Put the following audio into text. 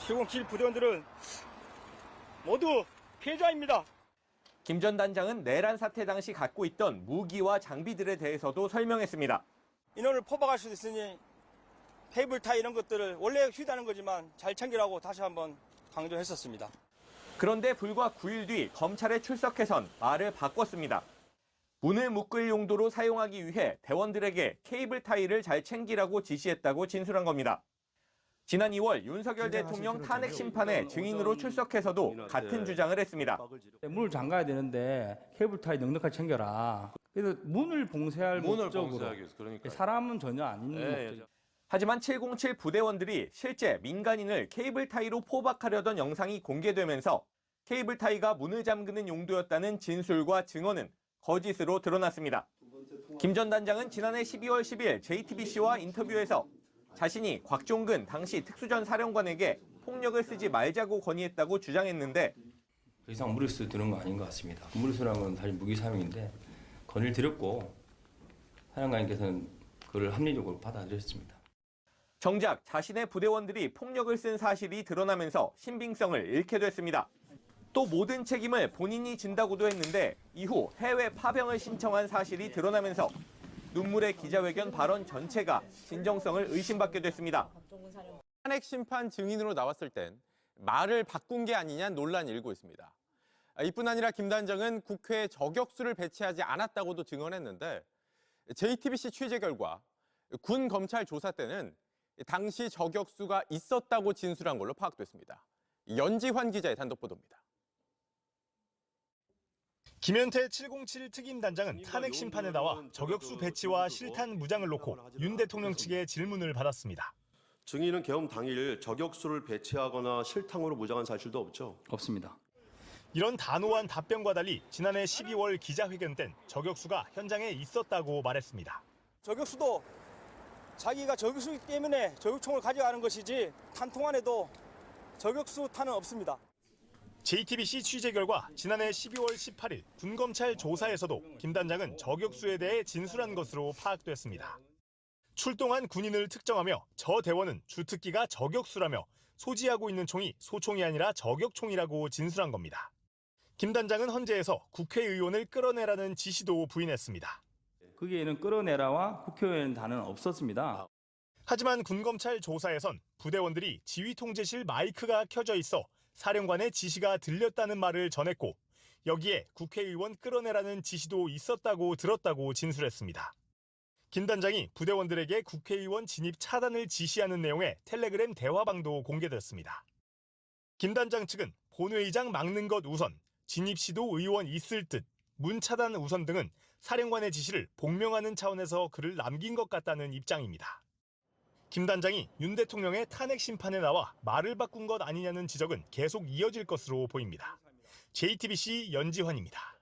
707 부대원들은 모두 피해자입니다. 김 전 단장은 내란 사태 당시 갖고 있던 무기와 장비들에 대해서도 설명했습니다. 인원을 포박할 수도 있으니 케이블 타이 이런 것들을 원래 휴대하는 거지만 잘 챙기라고 다시 한번 강조했었습니다. 그런데 불과 9일 뒤 검찰에 출석해선 말을 바꿨습니다. 문을 묶을 용도로 사용하기 위해 대원들에게 케이블 타이를 잘 챙기라고 지시했다고 진술한 겁니다. 지난 2월 윤석열 대통령 탄핵 심판에 증인으로 출석해서도 같은 주장을 했습니다. 문을 잠가야 되는데 케이블 타이 넉넉하게 챙겨라. 그래서 문을 봉쇄할 목적으로 사람은 전혀 안 있는 목적. 하지만 707 부대원들이 실제 민간인을 케이블 타이로 포박하려던 영상이 공개되면서 케이블 타이가 문을 잠그는 용도였다는 진술과 증언은 거짓으로 드러났습니다. 김 전 단장은 지난해 12월 10일 JTBC와 인터뷰에서 자신이 곽종근 당시 특수전 사령관에게 폭력을 쓰지 말자고 건의했다고 주장했는데 더 이상 무리수 드는 거 아닌 것 같습니다. 무리수라는 건 사실 무기 사용인데 건의를 드렸고 사령관님께서는 그걸 합리적으로 받아들였습니다. 정작 자신의 부대원들이 폭력을 쓴 사실이 드러나면서 신빙성을 잃게 됐습니다. 또 모든 책임을 본인이 진다고도 했는데 이후 해외 파병을 신청한 사실이 드러나면서 눈물의 기자회견 발언 전체가 진정성을 의심받게 됐습니다. 탄핵 심판 증인으로 나왔을 땐 말을 바꾼 게 아니냐 논란이 일고 있습니다. 이뿐 아니라 김 단장은 국회에 저격수를 배치하지 않았다고도 증언했는데 JTBC 취재 결과 군 검찰 조사 때는 당시 저격수가 있었다고 진술한 걸로 파악됐습니다. 연지환 기자의 단독 보도입니다. 김현태 707 특임단장은 탄핵 심판에 나와 저격수 배치와 실탄 무장을 놓고 윤 대통령 측의 질문을 받았습니다. 증인은 계엄 당일 저격수를 배치하거나 실탄으로 무장한 사실도 없죠? 없습니다. 이런 단호한 답변과 달리 지난해 12월 기자회견 땐 저격수가 현장에 있었다고 말했습니다. 저격수도 자기가 저격수이기 때문에 저격총을 가져가는 것이지 탄통 안에도 저격수 탄은 없습니다. JTBC 취재 결과 지난해 12월 18일 군검찰 조사에서도 김 단장은 저격수에 대해 진술한 것으로 파악됐습니다. 출동한 군인을 특정하며 저 대원은 주특기가 저격수라며 소지하고 있는 총이 소총이 아니라 저격총이라고 진술한 겁니다. 김 단장은 헌재에서 국회의원을 끌어내라는 지시도 부인했습니다. 거기에는 끌어내라와 국회의원 단어는 없었습니다. 하지만 군검찰 조사에선 부대원들이 지휘통제실 마이크가 켜져 있어 사령관의 지시가 들렸다는 말을 전했고 여기에 국회의원 끌어내라는 지시도 있었다고 들었다고 진술했습니다. 김 단장이 부대원들에게 국회의원 진입 차단을 지시하는 내용의 텔레그램 대화방도 공개됐습니다. 김 단장 측은 본회의장 막는 것 우선, 진입 시도 의원 있을 듯, 문 차단 우선 등은 사령관의 지시를 복명하는 차원에서 글을 남긴 것 같다는 입장입니다. 김 단장이 윤 대통령의 탄핵 심판에 나와 말을 바꾼 것 아니냐는 지적은 계속 이어질 것으로 보입니다. JTBC 연지환입니다.